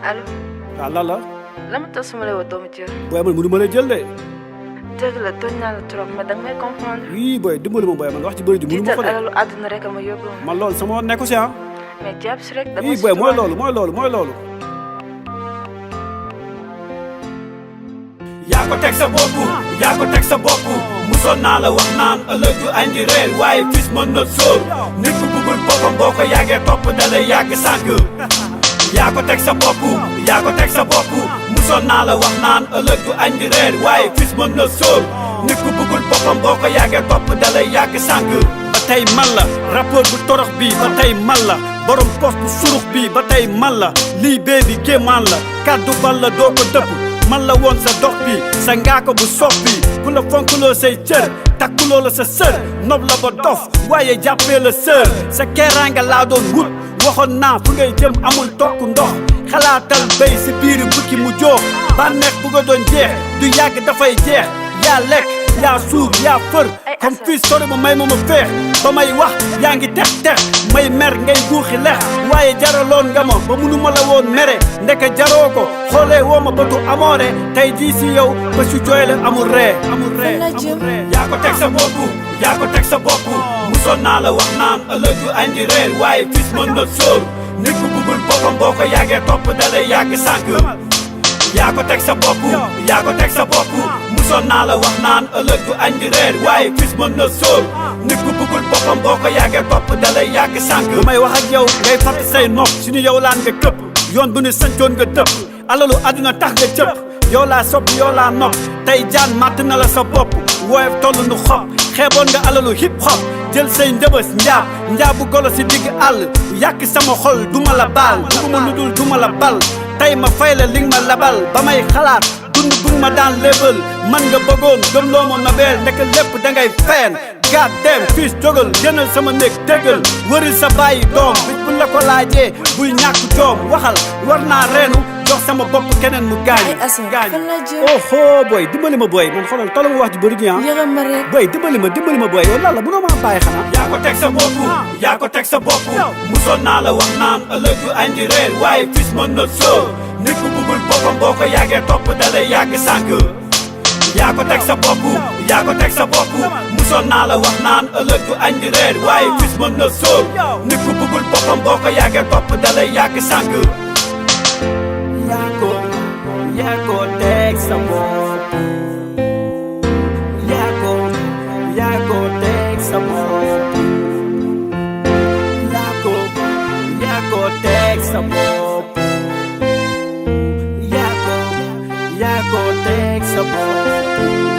allo. waaw lan la. la ma tax su ma lay woo doomu jël. booy man mënu ma lay jël de. dëgg la tooñ naa la trop mais danga may comprendre. oui booy dimbali ma booy man wax ci bëri ji mënu ma ko de. alalu àdduna rek a ma yóbbu. man loolu sama nekku si ah. mais jàpp si rek. dama oui booy mooy loolu. yaa ko teg sa bopp musoon naa la wax naan ëllëg du andi réer waaye fis mën na sóor nit ku bëggul boppam boo ko yàggee topp da lay yàgg sànq yaa ko teg sa bopp musoon naa la wax naan ëllëg du andi réer waaye fis mën na sóor nit ku bëggul boppam boo ko yàggee topp da lay yàgg sànq ba tey man la rappeur bu torox bi ba tey man la borom poste bu surux bi ba tey man la lii bee bi gémmaan la kàddu bal la doo ko dëpp man la woon sa dox bi sa ngaako bu sox bi ku la fonkuloo say cër takkuloo la sa sër nob la ba dof waaye jàppee la sër sa keeraanga laa doon wut waxoon naa fu ngay jëm amul tokk ndox xalaatal béy si biiri bukki mu jóox bànneex bu nga doon jeex du yàgg dafay jeex yaa lekk yaa suur yaa fër comme fii sori ma may ma feex ba may wax yaa ngi tex may mer ngay guuxi lex waaye jaraloon nga ma ba munu ma la woon mere ndeke jaroo ko xoolee woo ma bëtu amoore tey jii si yow ba su jooy la amul ree yaa ko teg sa bopp musoon naa la wax naan ëllëg du andi réer waaye fis mën na sóor nit ku bëggul boppam boo ko yàggee topp da lay yàgg sànq yaa ko teg sa bopp musoon naa la wax naan ëllëg du andi réer waaye fis mën na sóor nit ku bëggul boppam boo ko yàggee topp da lay yàgg sànq bu may wax ak yow ngay fàtt say nopp suñu yow laan nga këpp yoon bu ne sancoon nga dëpp alalu àdduna tax nga cëpp yow laa sopp yow laa nopp tey jaan màtt na la sa bopp woyof toll nu xob xeeboon nga alalu hip hop jël say njëbës njaabu golo si digg àll yàq sama xol duma la baal duguma lu dul duma la bal tey ma fay la li nga ma labal ba may xalaat dund buñ ma daan lébal man nga bëggoon gëm loo ma nobel nekk lépp dangay feen god damn fils jógal génnal sama néeg déggal wëril sa bàyyi doom bis buñ la ko laajee bul ñàkk joom waxal war naa reenu jox sama bopp keneen mu gaañ oh booy dimbali ma booy man xoolal tolo ma wax ji bëri ji ah booy dimbali ma booy yow lan la mënoo maa bàyyi xanaa yaa ko teg sa bopp musoon naa la wax naan ëllëg du andi réer waaye fis mën na sóor nit ku bëggul boppam boo ko yàggee topp da lay yàgg sànq yaa ko teg sa bopp musoon naa la wax naan ëllëg du andi réer waaye fis mën na sóor nit ku bëggul boppam boo ko yàggee topp da lay yàgg sànq yaa ko teg sa bopp yaa ko teg sa bopp yaa ko teg sa bopp yaa ko teg sa bopp